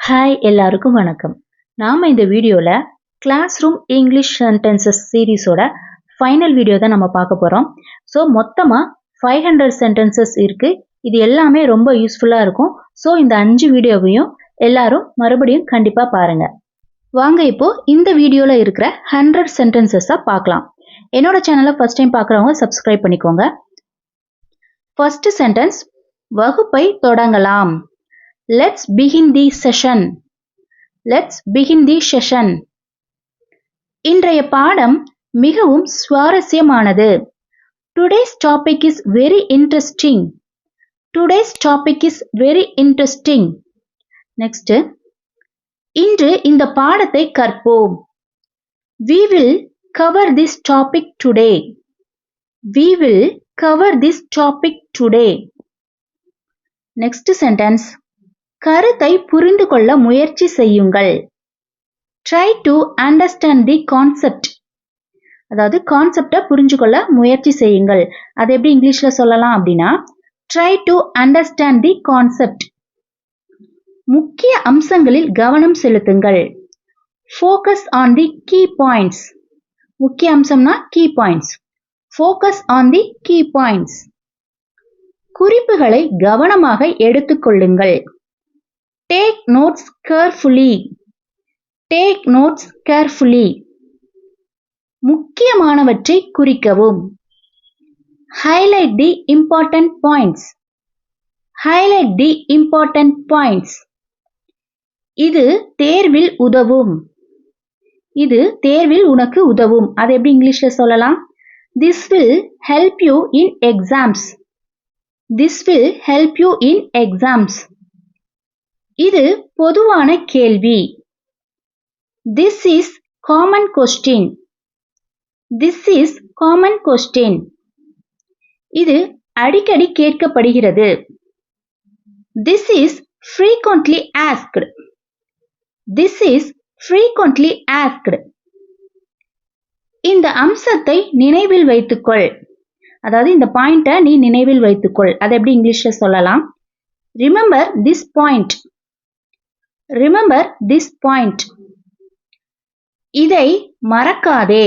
Hi எல்லாருக்கும் வணக்கம். நாம இந்த வீடியோல கிளாஸ் ரூம் இங்கிலீஷ் சென்டென்சஸ் சீரீஸோட ஃபைனல் வீடியோ தான் நம்ம பார்க்க போறோம். ஸோ மொத்தமா 500 சென்டென்சஸ் இருக்கு. இது எல்லாமே ரொம்ப யூஸ்ஃபுல்லா இருக்கும். ஸோ இந்த 5 வீடியோவையும் எல்லாரும் மறுபடியும் கண்டிப்பா பாருங்க. வாங்க இப்போ இந்த வீடியோல இருக்கிற 100 சென்டென்சஸை பார்க்கலாம். என்னோட சேனலை ஃபர்ஸ்ட் டைம் பார்க்குறவங்க சப்ஸ்கிரைப் பண்ணிக்கோங்க. ஃபர்ஸ்ட் சென்டென்ஸ், வகுப்பை தொடங்கலாம். Let's begin the session. Let's begin the session. இன்றைய பாடம் மிகவும் சுவாரஸ்யமானது. Today's topic is very interesting. Today's topic is very interesting. Next, இன்று இந்த பாடத்தை கற்போம். We will cover this topic today. We will cover this topic today. Next sentence, கருத்தை புரிந்து கொள்ள முயற்சி செய்யுங்கள். Try to understand the concept. அதாவது கான்செப்டை புரிஞ்சு கொள்ள முயற்சி செய்யுங்கள். அது எப்படி இங்கிலீஷ்ல சொல்லலாம் அப்படின்னா try to understand the concept. முக்கிய அம்சங்களில் கவனம் செலுத்துங்கள். Focus on the key points. முக்கிய அம்சம்னா key points. Focus on the key points. குறிப்புகளை கவனமாக எடுத்துக்கொள்ளுங்கள். Take notes carefully. Take notes carefully. முக்கியமானவற்றை குறிக்கவும். Highlight the important points. Highlight the important points. இது தேர்வில் உதவும். இது தேர்வில் உனக்கு உதவும். அது எப்படி இங்கிலீஷ்ல சொல்லலாம்? This will help you in exams. This will help you in exams. இது பொதுவான கேள்வி. This is common question. This is common question. இது அடிக்கடி கேட்கப்படுகிறது. This is frequently asked. This is frequently asked. இந்த அம்சத்தை நினைவில் வைத்துக்கொள். அதாவது இந்த பாயிண்ட்டை நீ நினைவில் வைத்துக்கொள். அதை எப்படி இங்கிலீஷ்ல சொல்லலாம்? Remember this point. Remember this point. இதை மறக்காதே.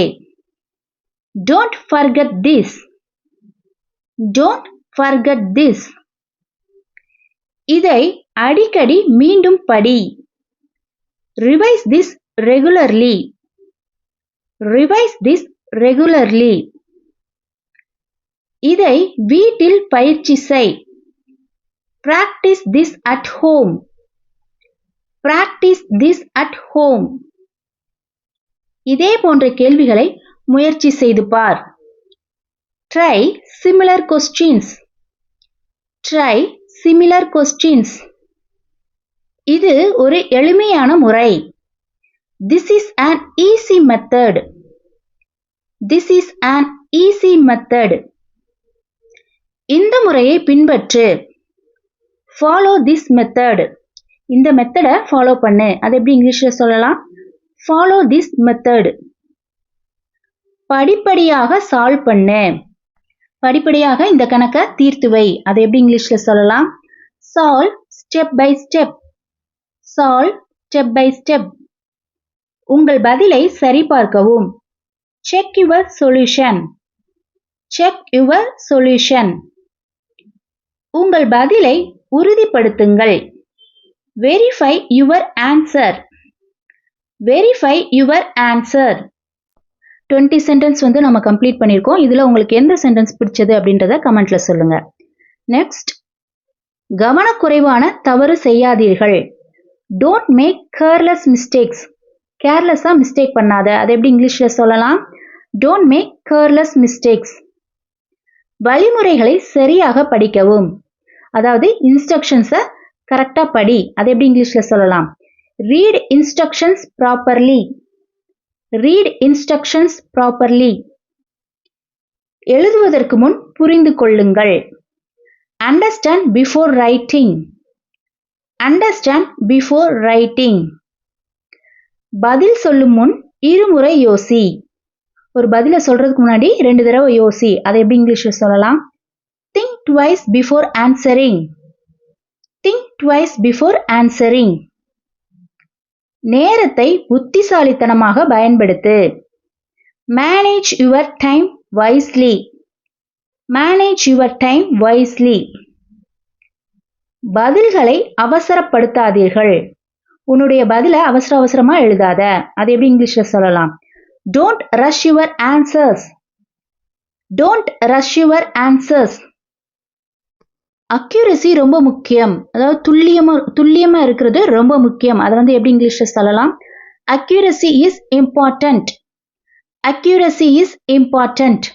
Don't forget this. Don't forget this. இதை அடிக்கடி மீண்டும் படி. Revise this regularly. Revise this regularly. இதை வீட்டில் பயிற்சி செய். Practice this at home. Practice this at home. இதே போன்ற கேள்விகளை முயற்சி செய்து பார். Try similar questions. Try similar questions. இது ஒரு எளிமையான முறை. This is an easy method. This is an easy method. இந்த முறையை பின்பற்று. Follow this method. இந்த மெத்தடை ஃபாலோ பண்ணு. அது எப்படி இங்கிலீஷ்ல சொல்லலாம்? Follow this method. படிப்படியாக சால்வ் பண்ணு. படிப்படியாக இந்த கணக்கை தீர்த்து வை. அதை எப்படி இங்கிலீஷ்ல சொல்லலாம்? Solve step by step. Solve step by step. உங்கள் பதிலை சரிபார்க்கவும். Check your solution. Check your solution. உங்கள் பதிலை உறுதிப்படுத்துங்கள். Verify your answer. Verify your answer. 20 sentence நம்ம கம்ப்ளீட் பண்ணியிருக்கோம். இதில் உங்களுக்கு எந்த சென்டென்ஸ் பிடிச்சது அப்படின்றத கமெண்ட்ல சொல்லுங்க. நெக்ஸ்ட், கவனக்குறைவான தவறு செய்யாதீர்கள். Don't make careless mistakes. கேர்லெஸ்ஸா மிஸ்டேக் பண்ணாத. அதை எப்படி இங்கிலீஷ்ல சொல்லலாம்? Don't make careless mistakes. வழிமுறைகளை சரியாக படிக்கவும். அதாவது இன்ஸ்ட்ரக்ஷன்ஸை கரெக்டா படி. அதை எப்படி இங்கிலீஷ்ல சொல்லலாம்? Read instructions properly. Read instructions properly. எழுதுவதற்கு முன் புரிந்து கொள்ளுங்கள். Understand before writing. Understand before writing. பதில் சொல்லும் முன் இருமுறை யோசி. ஒரு பதிலை சொல்றதுக்கு முன்னாடி 2 தடவை யோசி. அதை எப்படி இங்கிலீஷ்ல சொல்லலாம்? Think twice before answering. Think twice before answering. நேரத்தை புத்திசாலித்தனமாக பயன்படுத்து. Manage your time wisely. Manage your time wisely. பதில்களை அவசரப்படுத்தாதீர்கள். உன்னுடைய பதில அவசரமா எழுதாத. அது எப்படி இங்கிலீஷ்ல சொல்லலாம்? Don't rush your answers. Don't rush your answers. Accuracy ரொம்ப முக்கியம். அதாவது துல்லியமா இருக்கிறது ரொம்ப முக்கியம். அதை எப்படி இங்கிலீஷ்ல சொல்லலாம்? Accuracy is important. Accuracy is important.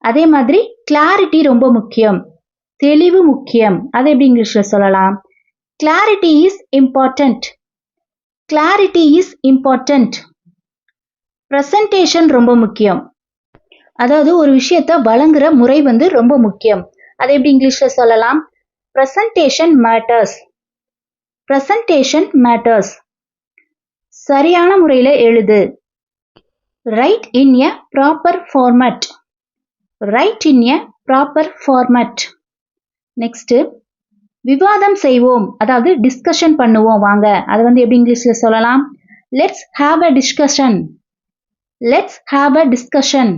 அதே மாதிரி clarity ரொம்ப முக்கியம். தெளிவு முக்கியம். அதை எப்படி இங்கிலீஷ்ல சொல்லலாம்? Clarity is important. Clarity is important. Presentation ரொம்ப முக்கியம். அதாவது ஒரு விஷயத்தை வழங்குற முறை ரொம்ப முக்கியம். அதை எப்படி இங்கிலீஷ்ல சொல்லலாம்? Presentation matters. Presentation matters. சரியான முறையில எழுது. Write in a proper format. Write in a proper format. Next, விவாதம் செய்வோம். அதாவது டிஸ்கஷன் பண்ணுவோம் வாங்க. அதை எப்படி இங்கிலீஷ்ல சொல்லலாம்? Let's have a discussion. Let's have a discussion.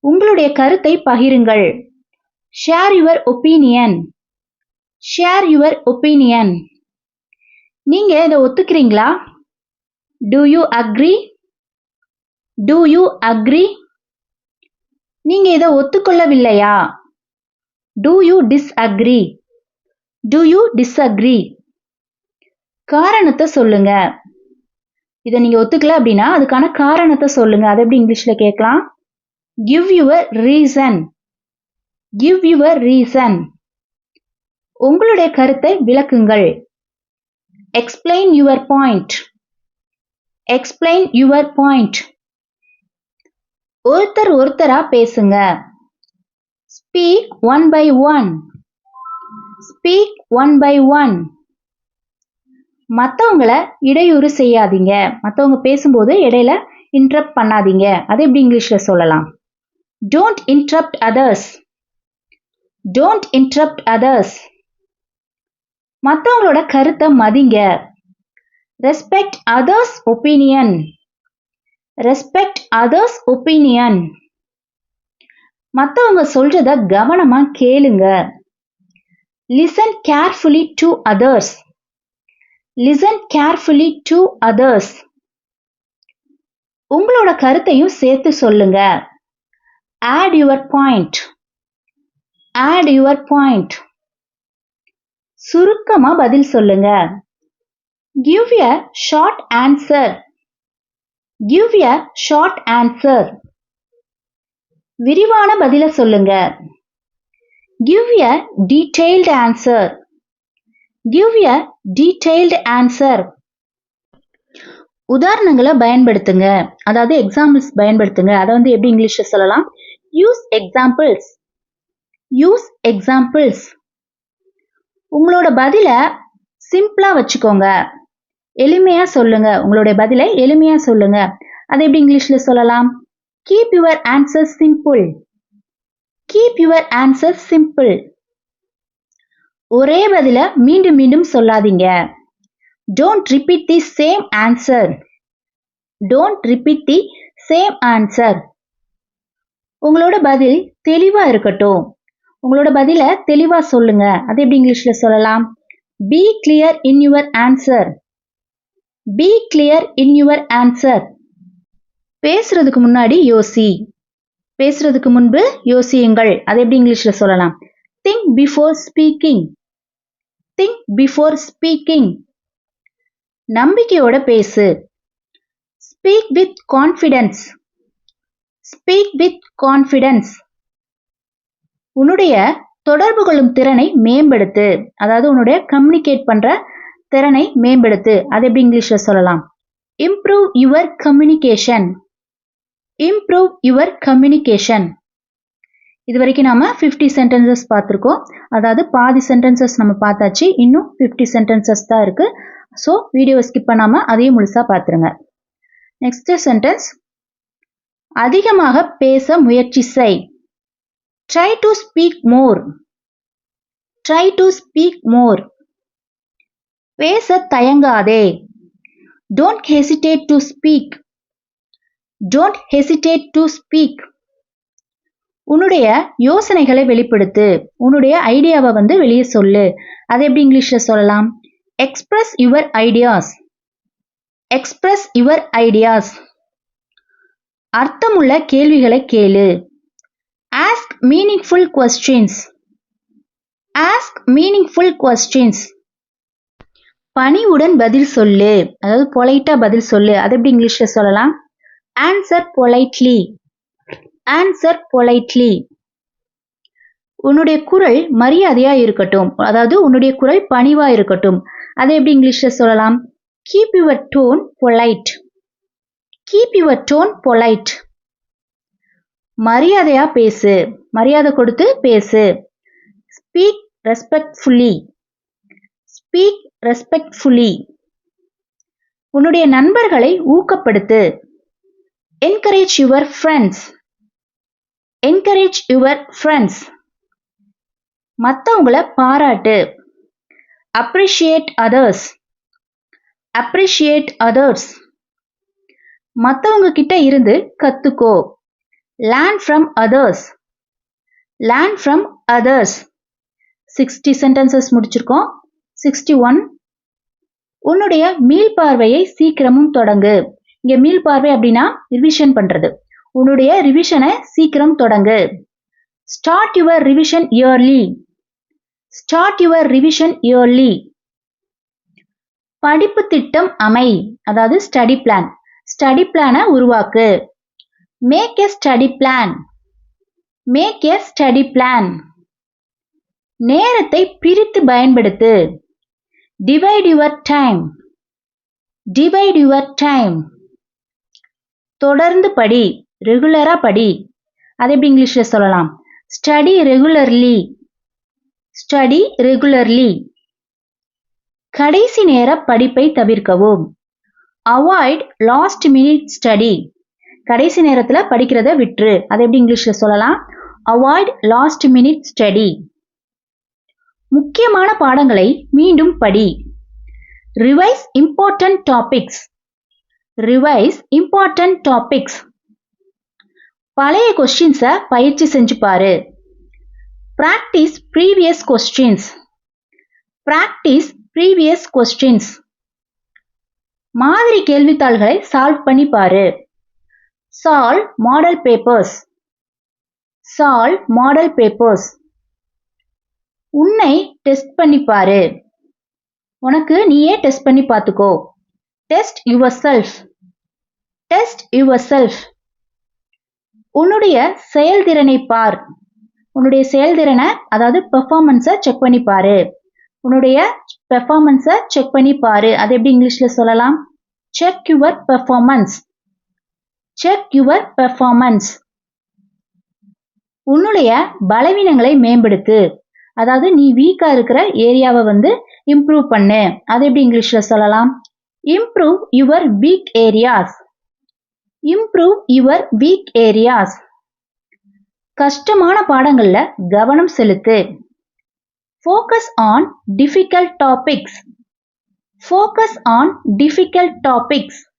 உங்களுடைய கருத்தை பகிருங்கள். Share your opinion. Share your opinion. நீங்க இதை ஒத்துக்கிறீங்களா? Do you agree? Do you agree? நீங்க இதை ஒத்துக்கொள்ளவில்லையா? Do you disagree? Do you disagree? காரணத்தை சொல்லுங்க. இதை நீங்க ஒத்துக்கல அப்படின்னா அதுக்கான காரணத்தை சொல்லுங்க. அதை எப்படி இங்கிலீஷ்ல கேட்கலாம்? Give your reason. Give your reason. உங்களுடைய கருத்தை விளக்குங்கள். Explain your point. Explain your point. ஒருத்தரா பேசுங்க. Speak one by one. Speak one by one. மத்தவங்கள இடையூறு செய்யாதீங்க. மத்தவங்க பேசும்போது இடையில இன்டரப்ட் பண்ணாதீங்க. அதை எப்படி இங்கிலீஷ்ல சொல்லலாம்? Don't interrupt others. Don't interrupt others. மத்தவங்களோட கருத்தை மதிங்க. Respect others' opinion. Respect others' opinion. மத்தவங்க சொல்றத கவனமா கேளுங்க. Listen carefully to others. Listen carefully to others. உங்களோட கருத்தையும் சேர்த்து சொல்லுங்க. Add your point. Add your point. சுருக்கமா பதில் சொல்லுங்க. Give a short answer. Give a short answer. விரிவான பதில சொல்லுங்க. Give a detailed answer. Give a detailed answer. உதாரணங்களை பயன்படுத்துங்க. அதாவது எக்ஸாம்பிள்ஸ் பயன்படுத்துங்க. அதை எப்படி இங்கிலீஷ்ல சொல்லலாம்? Use examples. Use examples. உங்களோட பதில சிம்பிளா வச்சுக்கோங்க. எளிமையா சொல்லுங்க. உங்களுடைய பதிலை எளிமையா சொல்லுங்க. அதை எப்படி இங்கிலீஷ்ல சொல்லலாம்? Keep your answers simple. Keep your answers simple. ஒரே பதில மீண்டும் மீண்டும் சொல்லாதீங்க. Don't repeat the same answer. Don't repeat the same answer. உங்களோட பதில் தெளிவா இருக்கட்டும். உங்களோட பதில தெளிவா சொல்லுங்க. அதை எப்படி இங்கிலீஷ்ல சொல்லலாம்? Be clear in your answer. Be clear in your answer. பேசுறதுக்கு முன்னாடி யோசி. பேசுறதுக்கு முன்பு யோசியுங்கள். அதை எப்படி இங்கிலீஷ்ல சொல்லலாம்? Think before speaking. Think before speaking. நம்பிக்கையோட பேசு. Speak with confidence. Speak with confidence. உன்னுடைய தொடர்பு கொள்ளும் திறனை மேம்படுத்து. அதாவது உன்னுடைய கம்யூனிகேட் பண்ற திறனை மேம்படுத்து. அதை எப்படி இங்கிலீஷ்ல சொல்லலாம்? Improve your communication. Improve your communication. இது வரைக்கும் நாம 50 sentences பார்த்திருக்கோம். அதாவது பாதி sentences நம்ம பார்த்தாச்சு. இன்னும் 50 sentences தான் இருக்கு. ஸோ வீடியோவை ஸ்கிப் பண்ணாம அதையும் முழுசா பார்த்துருங்க. Next sentence. அதிகமாக பேச முயற்சி செய். Try to speak more. Try to speak more. பேச தயங்காதே. Don't hesitate to speak. Don't hesitate to speak. உன்னுடைய யோசனைகளை வெளிப்படுத்து. உன்னுடைய ஐடியாவை வெளியே சொல்லு. அதை எப்படி இங்கிலீஷ்ல சொல்லலாம்? Express your ideas. Express your ideas. அர்த்தமுள்ள கேள்விகளை கேளு. Ask meaningful questions. Ask meaningful questions. பணிவுடன் பதில் சொல்லு. அதாவது பொலைட்டா பதில் சொல்லு. அதை எப்படி இங்கிலீஷ்ல சொல்லலாம்? Answer politely. Answer politely. உன்னுடைய குரல் மரியாதையா இருக்கட்டும். அதாவது உன்னுடைய குரல் பணிவா இருக்கட்டும். அதை எப்படி இங்கிலீஷ்ல சொல்லலாம்? Keep your tone polite. Keep your tone polite. மரியாதையா பேசு. மரியாதை கொடுத்து பேசு. Speak respectfully. Speak respectfully. உன்னுடைய நண்பர்களை ஊக்கப்படுத்து. Encourage your friends. Encourage your friends. மத்தவங்களை பாராட்டு. Appreciate others. Appreciate others. மத்தவங்க கிட்ட இருந்து கத்துக்கோ. Learn from others. Learn from others. 60 sentences முடிச்சிருக்கோம். 61. உன்னுடைய மீள்பார்வையை சீக்கிரமும் தொடங்கு. இங்க மீள்பார்வை அப்படின்னா ரிவிஷன் பண்றது. உன்னுடைய ரிவிஷனை சீக்கிரம் தொடங்கு. Start your revision early. Start your revision early. படிப்பு திட்டம் அமை. அதாவது ஸ்டடி பிளான். ஸ்டடி பிளானை உருவாக்கு. Make a study plan. Make a study plan. நேரத்தை பிரித்து பயன்படுத்து. Divide your time. Divide your time. தொடர்ந்து படி. ரெகுலரா படி. அதை எப்படி இங்கிலீஷ்ல சொல்லலாம்? Study regularly. Study regularly. கடைசி நேர படிப்பை தவிர்க்கவும். Avoid last minute study. கடைசி நேரத்துல படிக்கிறத விட்டுரு. அதை எப்படி இங்கிலீஷ்ல சொல்லலாம்? Avoid last minute study. முக்கியமான பாடங்களை மீண்டும் படி. Revise important topics. Revise important topics. பழைய கொஸ்டின்ஸை பயிற்சி செஞ்சு பாரு. Practice previous questions. Practice previous questions. மாதிரி கேள்வித்தாள்களை சால்வ் பண்ணி பாரு. Solve model papers. Solve model papers. உன்னை டெஸ்ட் பண்ணி பாரு. உனக்கு நீயே டெஸ்ட் பண்ணி பார்த்துக்கோ. Test yourself. Test yourself. உன்னுடைய செயல்திறனை பார். உன்னுடைய செயல்திறனை அதாவது பெர்ஃபார்மன்ஸை செக் பண்ணி பாரு. உன்னுடைய பெர்ஃபார்மன்ஸை செக் பண்ணி பாரு. அதை எப்படி இங்கிலீஷ்ல சொல்லலாம்? Check your performance. Check your performance. உன்னுடைய பலவீனங்களை மேம்படுத்து. அதாவது நீ வீக்கா இருக்கிற ஏரியாவை இம்ப்ரூவ் பண்ணு. அதை எப்படி இங்கிலீஷ்ல சொல்லலாம்? Improve your weak areas. Improve your weak areas. கஷ்டமான பாடங்கள்ல கவனம் செலுத்து. Focus on difficult topics. Focus on difficult topics.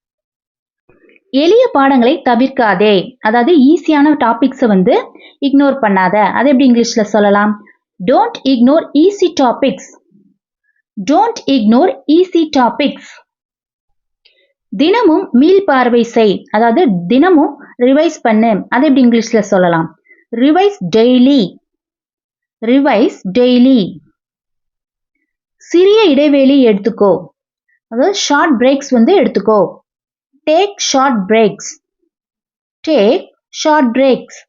எளிய பாடங்களை தவிர்க்காதே. அதாவது ஈஸியான டாபிக்ஸை இக்னோர் பண்ணாத. அதை எப்படி இங்கிலீஷ்ல சொல்லலாம்? Don't ignore easy topics. Don't ignore easy topics. தினமும் மீள்பார்வை செய். அதாவது தினமும் ரிவைஸ் பண்ணு. அதை எப்படி இங்கிலீஷ்ல சொல்லலாம்? Revise daily. Revise daily. சிறிய இடைவெளி எடுத்துக்கோ. அதாவது ஷார்ட் பிரேக்ஸ் எடுத்துக்கோ. Take short breaks. Take short breaks.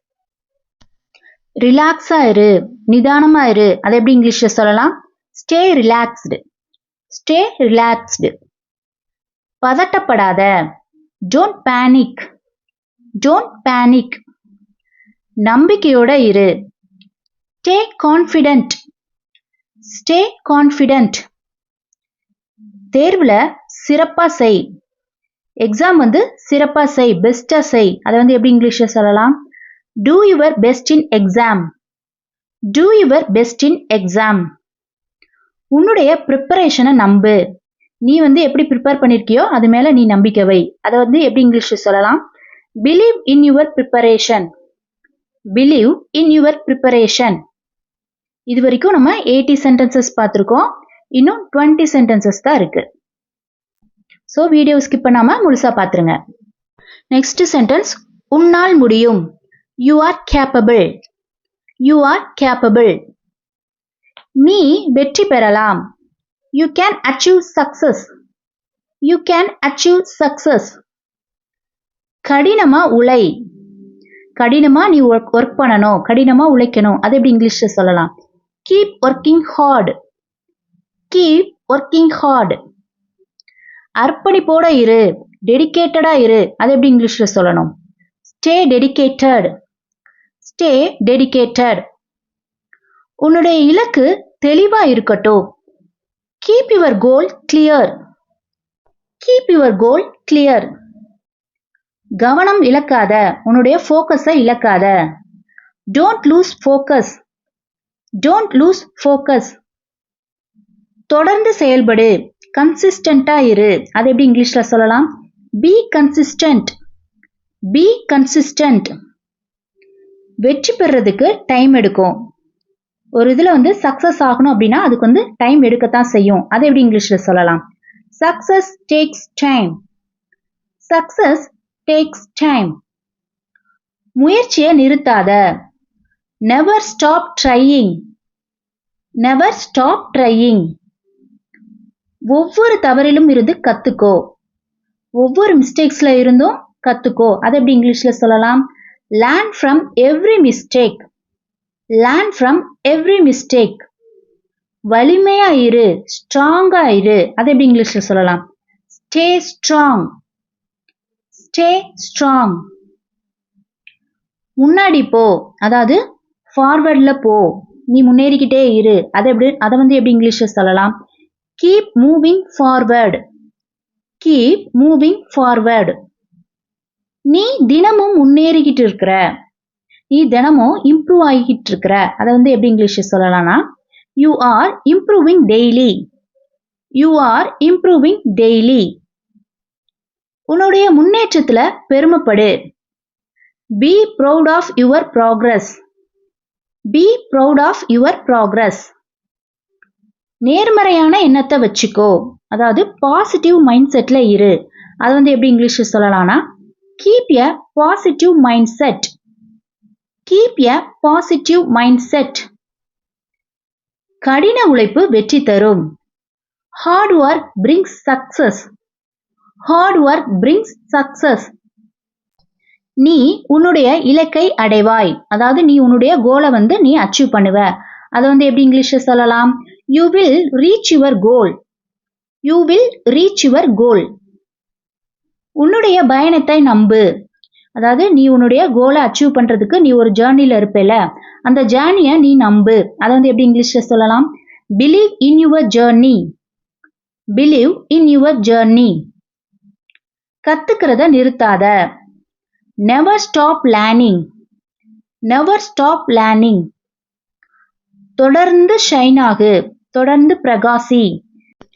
ரிலாக்ஸா இரு. நிதானமா இரு. அதை எப்படி இங்கிலீஷ்ல சொல்லலாம்? Stay relaxed. Stay relaxed. பதட்டப்படாத. Don't panic. Don't panic. நம்பிக்கையோட இரு. Stay confident. Stay confident. தேர்வுல சிறப்பா செய். எக்ஸாம் சிறப்பா செய். பெஸ்டா செய். அதை எப்படி இங்கிலீஷ்ல சொல்லலாம்? Do your best in exam. Do your best in exam. உன்னுடைய ப்ரிப்பரேஷனை நம்பு. நீ வந்து எப்படி ப்ரிப்பேர் பண்ணியிருக்கியோ அது மேலே நீ நம்பிக்கை வை. அதை வந்து எப்படி இங்கிலீஷில் சொல்லலாம்? Believe in your preparation. Believe in your preparation. இது வரைக்கும் நம்ம 80 சென்டென்சஸ் பார்த்துருக்கோம். இன்னும் 20 சென்டென்சஸ் தான் இருக்கு. ஸோ வீடியோ ஸ்கிப் பண்ணாமல் முழுசாக பார்த்துருங்க. நெக்ஸ்ட் சென்டென்ஸ், உன்னால் முடியும். You are capable. You are capable. நீ வெற்றி பெறலாம். You can achieve success. You can achieve success. கடினமா உழை. கடினமா நீ ஒர்க் பண்ணணும், கடினமா உழைக்கணும். அதை எப்படி இங்கிலீஷில் சொல்லலாம்? Keep working hard. Keep working hard. அர்ப்பணிப்போட இரு, டெடிகேட்டடா இரு. அதை எப்படி இங்கிலீஷில் சொல்லணும்? Stay dedicated. Stay dedicated. உன்னுடைய இலக்கு தெளிவா இருக்கட்டும். Keep your goal clear. Keep your goal clear. கவனம் இழக்காத, உன்னுடைய ஃபோக்கஸை இழக்காத. Don't lose focus. Don't lose focus. தொடர்ந்து செயல்படு, கன்சிஸ்டண்டா இரு. அதை எப்படி இங்கிலீஷ்ல சொல்லலாம்? Be consistent. Be consistent. வெற்றி பெறதுக்கு டைம் எடுக்கும். ஒரு இதில் வந்து சக்ஸஸ் ஆகணும் அப்படின்னா அதுக்கு வந்து டைம் எடுக்கத்தான் செய்யும். அதை எப்படி இங்கிலீஷில் சொல்லலாம்? Success takes time. Success takes time. முயற்சியை நிறுத்தாத. Never stop trying. Never stop trying. ஒவ்வொரு தவறிலும் இருந்து கத்துக்கோ. ஒவ்வொரு மிஸ்டேக்ஸ்ல இருந்தும் கத்துக்கோ. அதை எப்படி இங்கிலீஷ்ல சொல்லலாம்? Learn from every mistake. Learn from every mistake. வலிமையா இரு, ஸ்ட்ராங்கா இரு. அதை எப்படி இங்கிலீஷ்ல சொல்லலாம்? Stay strong. Stay strong. முன்னாடி போ, அதாவது ஃபார்வர்ட்ல போ, நீ முன்னேறிக்கிட்டே இரு. அதை வந்து எப்படி இங்கிலீஷ்ல சொல்லலாம்? Keep moving forward. Keep moving forward. நீ தினமும் முன்னேறிக்கிட்டு இருக்கிற. நீ தினமும் இம்ப்ரூவ் ஆகிக்கிட்டு இருக்கிற. அதை வந்து எப்படி இங்கிலீஷில் சொல்லலாம்னா you are improving daily. You are improving daily. உன்னுடைய முன்னேற்றத்துல பெருமைப்படு. Be proud of your progress. Be proud of your progress. நேர்மறையான எண்ணத்தை வச்சுக்கோ, அதாவது பாசிட்டிவ் மைண்ட் செட்ல இரு. அதை வந்து எப்படி இங்கிலீஷில் சொல்லலாம்னா கீப் எ பாசிட்டிவ் மைண்ட் செட். கீப் எ பாசிட்டிவ் மைண்ட் செட். கடின உழைப்பு வெற்றி தரும். Hard work brings success. Hard work brings success. நீ உன்னுடைய இலக்கை அடைவாய், அதாவது நீ உன்னுடைய கோலை வந்து நீ அச்சீவ் பண்ணுவ. அதை வந்து எப்படி இங்கிலீஷில் சொல்லலாம்? You will reach your goal. You will reach your goal. உன்னுடைய பயணத்தை நம்பு, அதாவது நீ உன்னுடைய கோலை அச்சீவ் பண்றதுக்கு நீ ஒரு ஜேர்னில இருப்பேல, அந்த ஜேர்னியை நீ நம்பு. அதை வந்து எப்படி இங்கிலீஷ்ல சொல்லலாம்? Believe in your journey. Believe in your journey. கத்துக்கிறத நிறுத்தாத. Never stop learning. Never stop learning. தொடர்ந்து ஷைன் ஆகு, தொடர்ந்து பிரகாசி.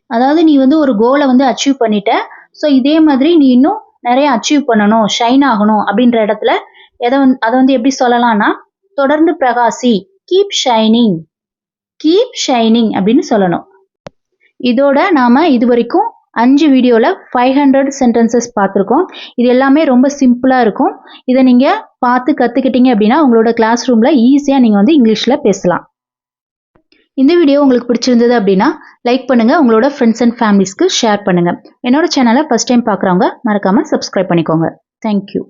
அதாவது நீ வந்து ஒரு கோலை வந்து அச்சீவ் பண்ணிட்ட, ஸோ இதே மாதிரி நீ இன்னும் நிறைய அச்சீவ் பண்ணணும், ஷைன் ஆகணும் அப்படின்ற இடத்துல அதை வந்து எப்படி சொல்லலாம்னா தொடர்ந்து பிரகாசி. Keep shining. கீப் ஷைனிங் அப்படின்னு சொல்லணும். இதோட நாம இது வரைக்கும் 5 வீடியோவில் 500 சென்டென்சஸ் பார்த்துருக்கோம். இது எல்லாமே ரொம்ப சிம்பிளாக இருக்கும். இதை நீங்கள் பார்த்து கற்றுக்கிட்டீங்க அப்படின்னா உங்களோட கிளாஸ் ரூமில் ஈஸியாக நீங்கள் வந்து இங்கிலீஷில் பேசலாம். இந்த வீடியோ உங்களுக்கு பிடிச்சிருந்தது அப்படின்னா லைக் பண்ணுங்கள், உங்களோட ஃப்ரெண்ட்ஸ் அண்ட் ஃபேமிலிஸ்க்கு ஷேர் பண்ணுங்கள். என்னோட சேனலை ஃபஸ்ட் டைம் பார்க்குறவங்க மறக்காமல் சப்ஸ்கிரைப் பண்ணிக்கோங்க. தேங்க்யூ.